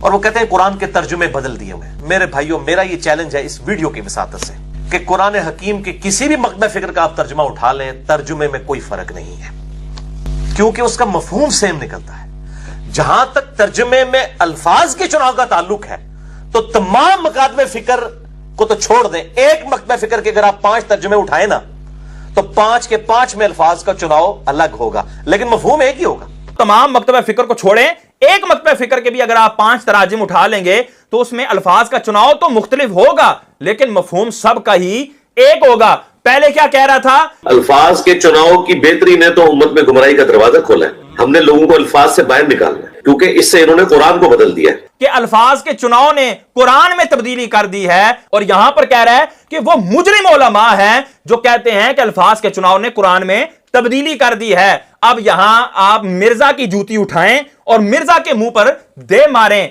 और वो कहते हैं कुरान के तर्जुमे बदल दिए हुए। मेरे भाइयों, मेरा ये चैलेंज है इस वीडियो की विसातत से कि कुरान हकीम के किसी भी मकतब फिक्र का आप तर्जुमा उठा लें, तर्जुमे में कोई फर्क नहीं है, क्योंकि उसका मफहूम सेम निकलता है। जहां तक तर्जुमे में अल्फाज के चुनाव का ताल्लुक है तो तमाम मकातब फिक्र को तो छोड़ दें, एक मकतब फिक्र के अगर आप 5 तर्जुमे उठाए ना तो 5 के 5 में अल्फाज का चुनाव अलग होगा, लेकिन मफहूम एक ही होगा। तमाम मकतब फिक्र को छोड़ें, एक मकतब फिक्र के भी अगर आप 5 तराजिम उठा लेंगे तो उसमें अल्फाज का चुनाव तो मुख्तलिफ होगा, लेकिन मफहूम सबका ही एक होगा। पहले क्या कह रहा था? अल्फाज के चुनाव की बेहतरी ने तो उम्मत में गुमराही का दरवाजा खोला है। हमने लोगों को अल्फाज से बाहर निकालना है, क्योंकि इससे इन्होंने कुरान को बदल दिया कि अल्फाज के चुनाव ने कुरान में तब्दीली कर दी है। और यहां पर कह रहा है कि वो मुजरिम उलमा है जो कहते हैं कि अल्फाज के चुनाव ने कुरान में तब्दीली कर दी है। अब यहां आप मिर्जा की जूती उठाएं और मिर्जा के मुंह पर दे मारें।